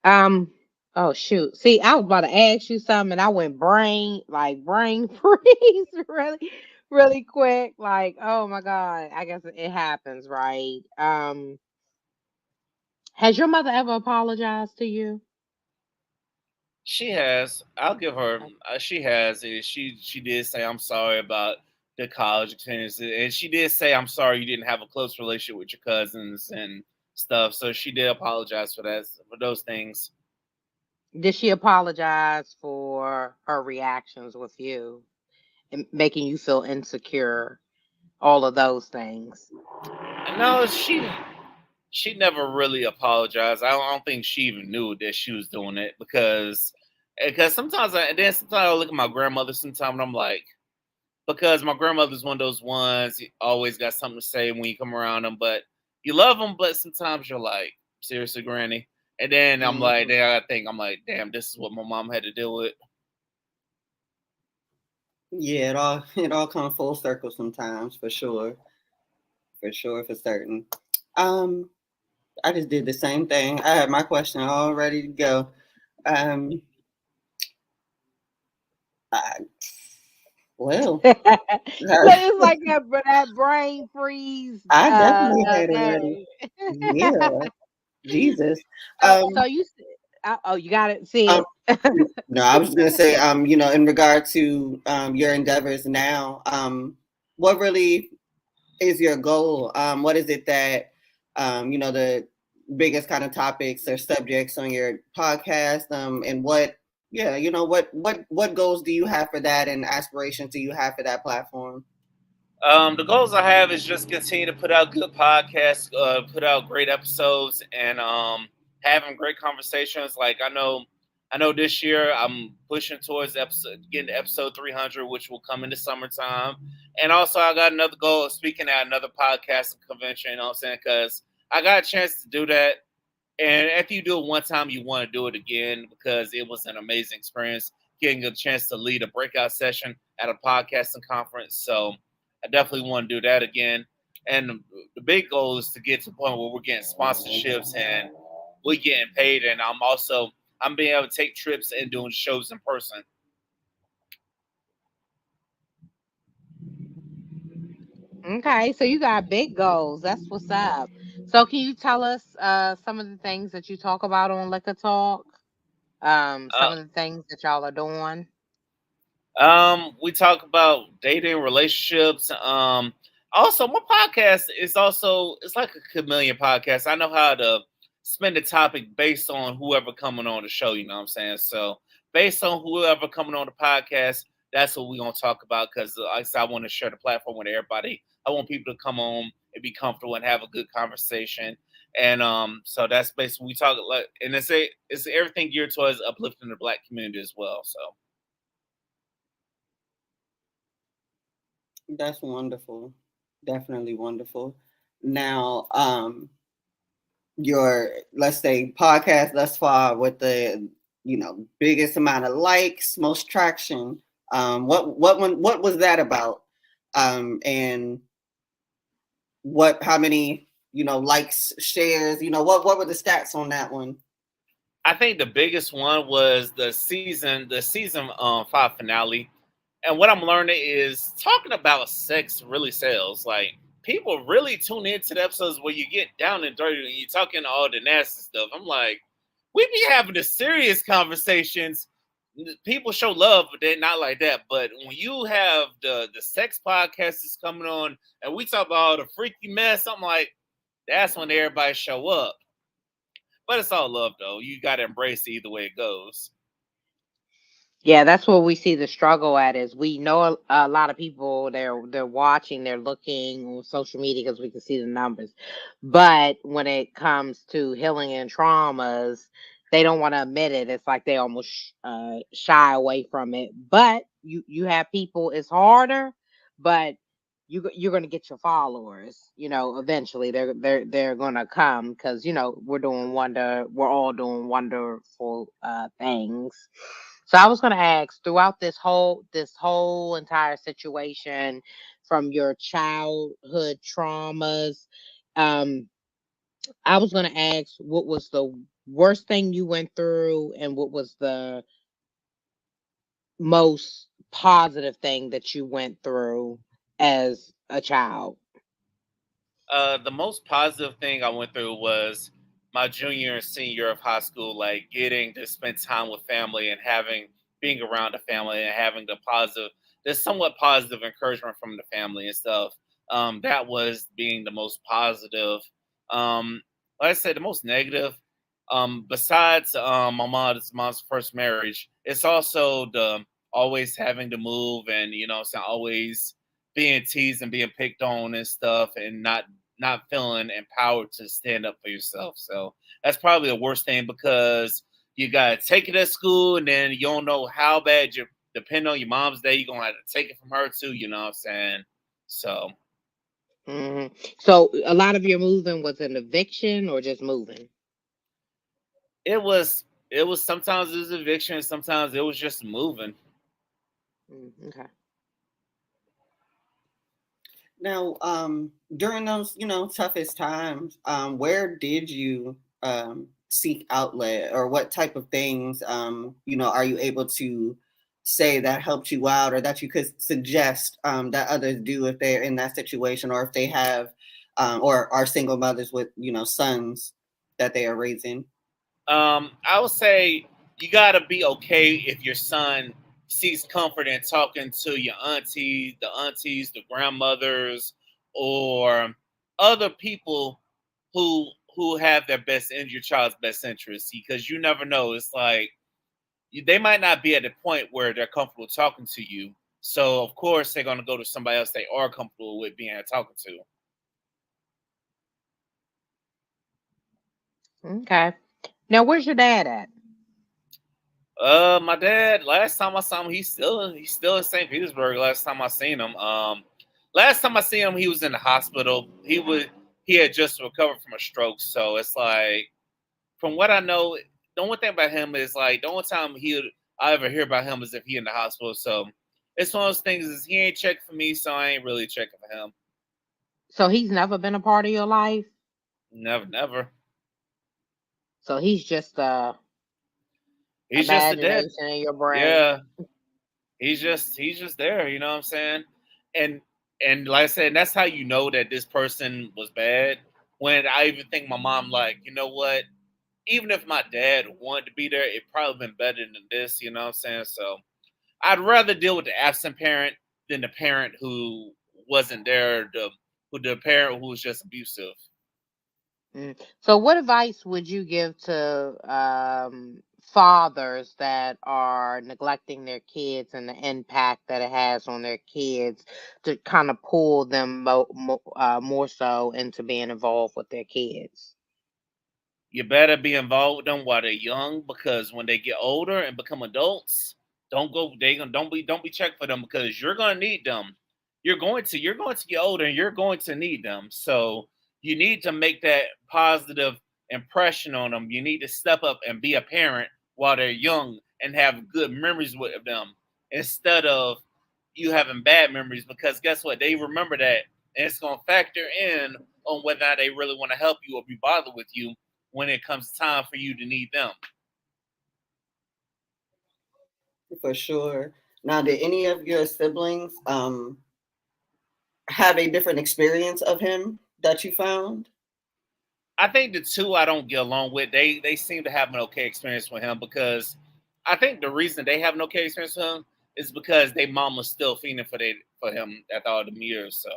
Um, oh shoot. See, I was about to ask you something and I went brain freeze really, really quick. Like, oh my God. I guess it happens, right? Has your mother ever apologized to you? She has. I'll give her. Oh, She has. She did say I'm sorry about the college experience, and she did say I'm sorry you didn't have a close relationship with your cousins and stuff. So she did apologize for that for those things. did she apologize for her reactions with you and making you feel insecure? All of those things. No, she never really apologized. I don't think she even knew that she was doing it because sometimes I look at my grandmother sometimes and I'm like, because my grandmother's one of those ones you always got something to say when you come around them, but you love them, but sometimes you're like, seriously, granny. And then I'm like, Mhm. then I think I'm like, damn, this is what my mom had to deal with. Yeah, it all comes full circle sometimes, for sure, for certain. Um, I just did the same thing. I had my question all ready to go. Um, I, well, So it's like that brain freeze I definitely had it ready. day. Yeah, Jesus. So Um, you said, oh, you got it. See um, it. no, I was gonna say, in regard to your endeavors now, what really is your goal? What is it that the biggest kind of topics or subjects on your podcast? And yeah, what goals do you have for that, and aspirations do you have for that platform? The goals I have is just continue to put out good podcasts, put out great episodes, and having great conversations. Like I know this year I'm pushing towards getting to episode 300, which will come in the summertime. And also I got another goal of speaking at another podcast convention. You know what I'm saying? Because I got a chance to do that, and after you do it one time, you want to do it again because it was an amazing experience getting a chance to lead a breakout session at a podcasting conference. So I definitely want to do that again. And the big goal is to get to the point where we're getting sponsorships and we're getting paid. And I'm being able to take trips and doing shows in person. Okay, so you got big goals. That's what's up. So can you tell us some of the things that you talk about on Liquor Talk? Some Uh, of the things that y'all are doing. we talk about dating, relationships. Also my podcast is also it's like a chameleon podcast. I know how to spin the topic based on whoever coming on the show. You know what I'm saying? So based on whoever coming on the podcast, that's what we're gonna talk about. Because like I said, I want to share the platform with everybody. I want people to come on and be comfortable and have a good conversation. And so that's basically we talk like, and it's everything geared towards uplifting the Black community as well. So. That's wonderful. Definitely wonderful. Now, your let's say podcast thus far with the biggest amount of likes, most traction. What was that about? And what how many likes, shares? What were the stats on that one? I think the biggest one was the season 5 finale. And what I'm learning is talking about sex really sells. Like people really tune into the episodes where you get down and dirty and you're talking all the nasty stuff. I'm like, we be having the serious conversations. People show love, but they're not like that. But when you have the sex podcast is coming on and we talk about all the freaky mess, I'm like, that's when everybody show up. But it's all love though. You gotta embrace it either way it goes. Yeah, that's where we see the struggle at. Is we know a lot of people they're watching, they're looking on social media because we can see the numbers, but when it comes to healing and traumas, they don't want to admit it. It's like they almost shy away from it. But you have people. It's harder, but you're gonna get your followers. Eventually they're gonna come because we're all doing wonderful things. So I was going to ask throughout this whole entire situation, from your childhood traumas, um, I was going to ask what was the worst thing you went through, and what was the most positive thing that you went through as a child. The most positive thing I went through was my junior and senior year of high school, like getting to spend time with family and having being around the family and having there's somewhat positive encouragement from the family and stuff. That was being the most positive. Um, like I said, the most negative. Besides my mom's first marriage, it's also the always having to move and so always being teased and being picked on and stuff and not feeling empowered to stand up for yourself. So that's probably the worst thing because you gotta take it at school and then you don't know how bad you depend on your mom's day, you're gonna have to take it from her too, you know what I'm saying? So hmm So a lot of your moving was an eviction or just moving. it was sometimes it was eviction, sometimes it was just moving. Okay. Now, during those, toughest times, where did you seek outlet, or what type of things, are you able to say that helped you out, or that you could suggest that others do if they're in that situation, or if they have, or are single mothers with, sons that they are raising? I would say you gotta be okay if your son seeks comfort in talking to your the grandmothers, or other people who have your child's best interests, because you never know. It's like they might not be at the point where they're comfortable talking to you. So of course they're gonna go to somebody else they are comfortable with being talking to. Okay. Now, where's your dad at? My dad. Last time I saw him, he's still in St. Petersburg. Last time I seen him, last time I seen him, he was in the hospital. He had just recovered from a stroke. So it's like, from what I know, the only thing about him is like the only time I ever hear about him is if he in the hospital. So it's one of those things is he ain't checked for me, so I ain't really checking for him. So he's never been a part of your life. Never, never. So he's just He's just a dead. imagination in your brain. Yeah, he's just there. You know what I'm saying? And And like I said, that's how you know that this person was bad. When I even think my mom, like, you know what? Even if my dad wanted to be there, it probably been better than this. You know what I'm saying? So I'd rather deal with the absent parent than the parent who wasn't there, the parent who was just abusive. So, what advice would you give to fathers that are neglecting their kids and the impact that it has on their kids to kind of pull them more so into being involved with their kids? You better be involved with them while they're young, because when they get older and become adults, don't go. Don't be checking for them, because you're gonna need them. You're going to get older and you're going to need them. So you need to make that positive impression on them. You need to step up and be a parent while they're young and have good memories with them, instead of you having bad memories, because guess what? They remember that, and it's going to factor in on whether or not they really want to help you or be bothered with you when it comes time for you to need them. For sure. Now, did any of your siblings have a different experience of him that you found? I think the two I don't get along with, they seem to have an okay experience with him, because I think the reason they have an okay experience with him is because their mom was still feeding for him after all the years. So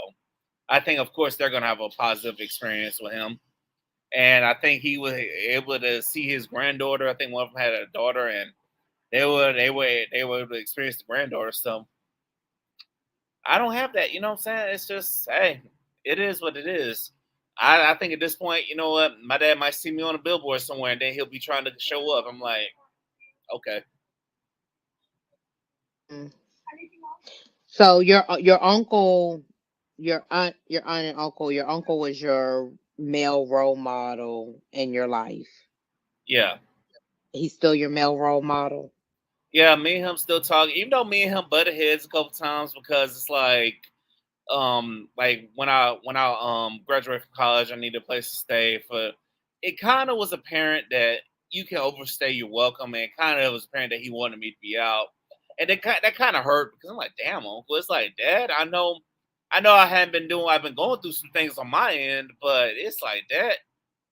I think, of course, they're gonna have a positive experience with him. And I think he was able to see his granddaughter. I think one of them had a daughter, and they were able to experience the granddaughter. So I don't have that. You know what I'm saying? It's just, hey, it is what it is. I think at this point, you know what? My dad might see me on a billboard somewhere, and then he'll be trying to show up. I'm like, okay. Mm. So your uncle, your aunt and uncle, your uncle was your male role model in your life. Yeah. He's still your male role model. Yeah, me and him still talk, even though me and him butted heads a couple times, because it's like when I graduated from college, I needed a place to stay. For it kind of was apparent that you can overstay your welcome, and kind of was apparent that he wanted me to be out, and that kind of hurt, because I'm like, damn, uncle, it's like, Dad, I know I haven't been doing, I've been going through some things on my end, but it's like that.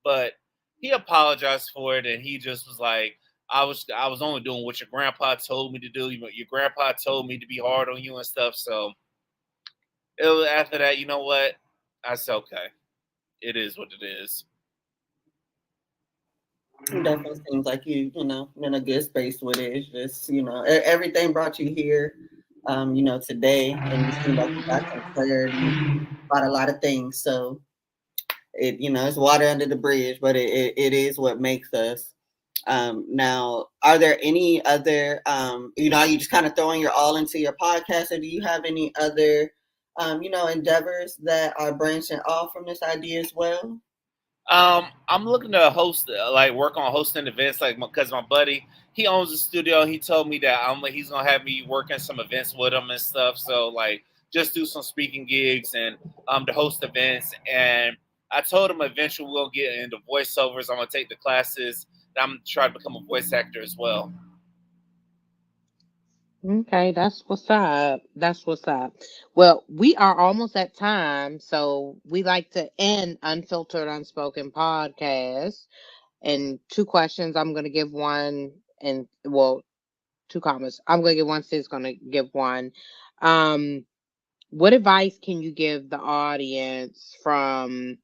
But he apologized for it, and he just was like, I was only doing what your grandpa told me to do. Your grandpa told me to be hard on you and stuff. So it was, after that, you know what? I said, okay, it is what it is. It definitely seems like in a good space with it. It's just, everything brought you here, today, and you seem like you got some clarity about a lot of things. So it's water under the bridge, but it is what makes us. Now, are there any other, you just kind of throwing your all into your podcast, or do you have any other, endeavors that are branching off from this idea as well? I'm looking to host, like, work on hosting events, like, because my buddy, he owns a studio. He told me that he's gonna have me working some events with him and stuff. So, like, just do some speaking gigs and to host events. And I told him eventually we'll get into voiceovers. I'm gonna take the classes. I'm gonna try to become a voice actor as well. Okay, that's what's up. That's what's up. Well, we are almost at time, so we like to end Unfiltered Unspoken Podcast. And two questions. I'm going to give one, and well, two comments. I'm going to give one. Sid's going to give one. Um, what advice can you give the audience from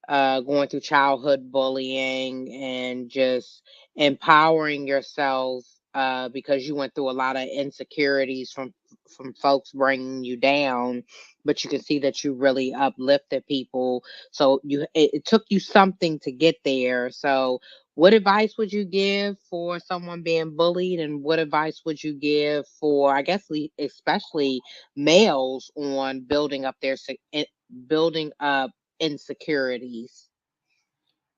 going through childhood bullying and just empowering yourself because you went through a lot of insecurities from folks bringing you down, but you can see that you really uplifted people. So it took you something to get there. So what advice would you give for someone being bullied, and what advice would you give for, I guess, especially males on building up insecurities?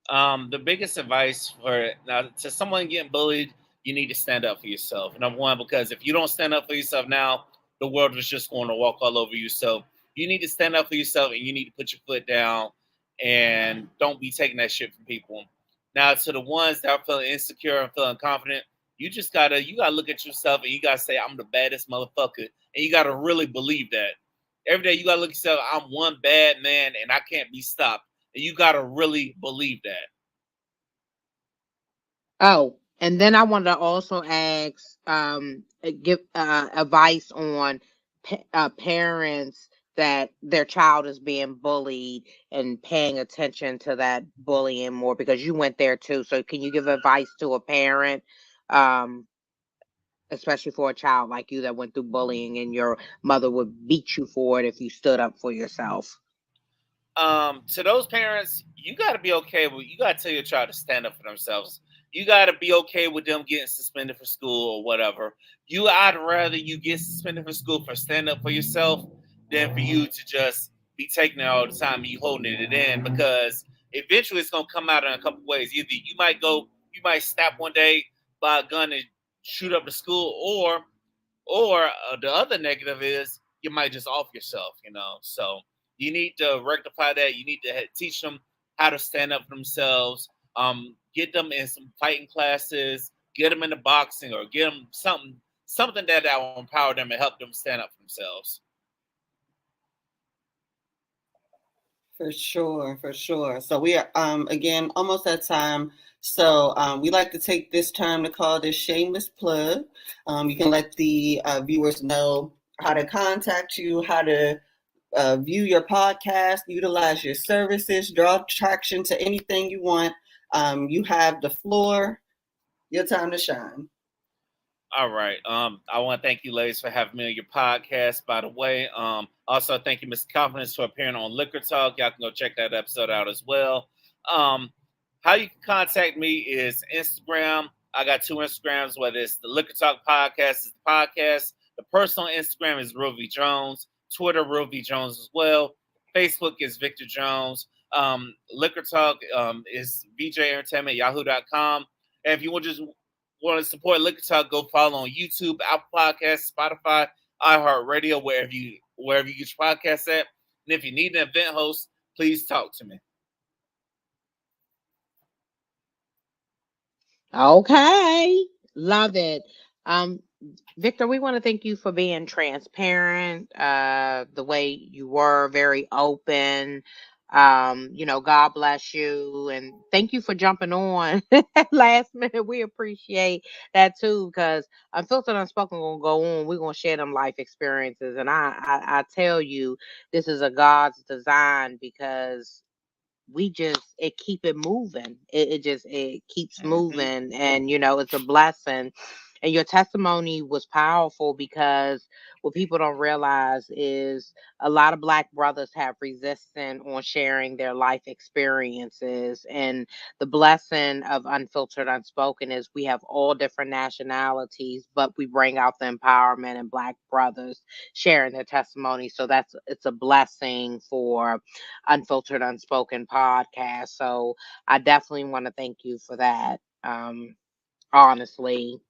The biggest advice for now to someone getting bullied, you need to stand up for yourself. Number one, because if you don't stand up for yourself now, the world is just going to walk all over you. So you need to stand up for yourself, and you need to put your foot down, and don't be taking that shit from people. Now, to the ones that are feeling insecure and feeling confident, you gotta look at yourself, and you gotta say, I'm the baddest motherfucker. And you gotta really believe that. Every day you gotta look at yourself. I'm one bad man, and I can't be stopped. And you gotta really believe that. Oh, and then I wanted to also ask, give advice on parents that their child is being bullied and paying attention to that bullying more, because you went there too. So can you give advice to a parent, um, especially for a child like you that went through bullying and your mother would beat you for it if you stood up for yourself? To those parents, you got to be okay with. You got to tell your child to stand up for themselves. You got to be okay with them getting suspended for school or whatever. I'd rather you get suspended for school for stand up for yourself than for you to just be taking it all the time and you holding it in, because eventually it's gonna come out in a couple ways. Either you might snap one day, buy a gun and shoot up the school, or the other negative is you might just off yourself, So you need to rectify that. You need to teach them how to stand up for themselves. Get them in some fighting classes. Get them into boxing, or get them something that will empower them and help them stand up for themselves. For sure, for sure. So we are again almost at time. So we like to take this time to call this shameless plug. You can let the viewers know how to contact you, how to view your podcast, utilize your services, draw traction to anything you want. You have the floor. Your time to shine. All right. I want to thank you, ladies, for having me on your podcast. By the way, also thank you, Miss Confidence, for appearing on Liquor Talk. Y'all can go check that episode out as well. Um, how you can contact me is Instagram. I got two Instagrams, whether it's the Liquor Talk podcast is the podcast. The personal Instagram is Real V Jones. Twitter, Real V Jones as well. Facebook is Victor Jones. Liquor Talk is VJ Entertainment, yahoo.com. And if you want to support Liquor Talk, go follow on YouTube, Apple Podcasts, Spotify, iHeartRadio, wherever you get your podcasts at. And if you need an event host, please talk to me. Okay. Love it. Um, Victor, we want to thank you for being transparent, the way you were, very open. God bless you. And thank you for jumping on last minute. We appreciate that too, because Unfiltered Unspoken gonna go on. We're gonna share them life experiences. And I tell you, this is a God's design, because we just it keep it moving. It keeps moving, and it's a blessing. And your testimony was powerful, because what people don't realize is a lot of Black brothers have resistance on sharing their life experiences. And the blessing of Unfiltered Unspoken is we have all different nationalities, but we bring out the empowerment in Black brothers sharing their testimony. So it's a blessing for Unfiltered Unspoken Podcast. So I definitely want to thank you for that. Honestly.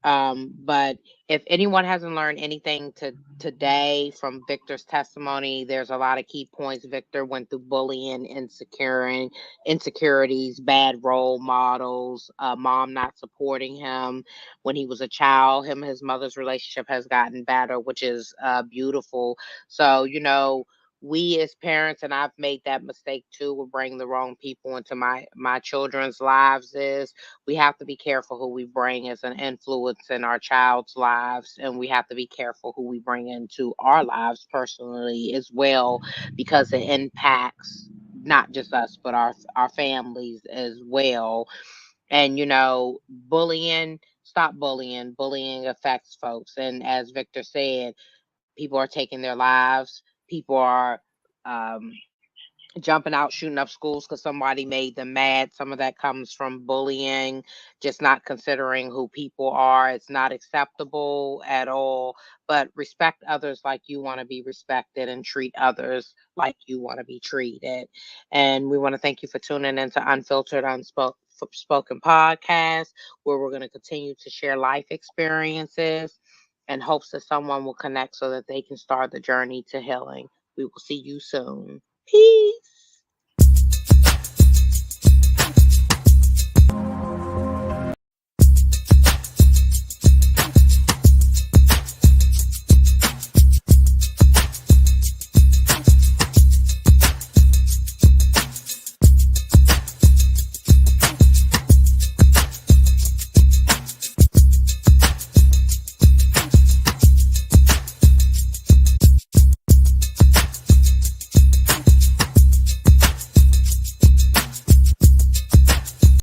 But if anyone hasn't learned anything today from Victor's testimony, there's a lot of key points. Victor went through bullying, insecurities, bad role models, mom not supporting him when he was a child. Him and his mother's relationship has gotten better, which is beautiful. So, we as parents, and I've made that mistake too, will bring the wrong people into my children's lives, is we have to be careful who we bring as an influence in our child's lives, and we have to be careful who we bring into our lives personally as well, because it impacts not just us but our families as well. And bullying, stop bullying. Bullying affects folks, and as Victor said, people are taking their lives. People are um, jumping out, shooting up schools because somebody made them mad. Some of that comes from bullying, just not considering who people are. It's not acceptable at all. But respect others like you want to be respected, and treat others like you want to be treated. And we want to thank you for tuning into Unfiltered Unspoken Podcast, where we're going to continue to share life experiences and hopes that someone will connect so that they can start the journey to healing. We will see you soon. Peace.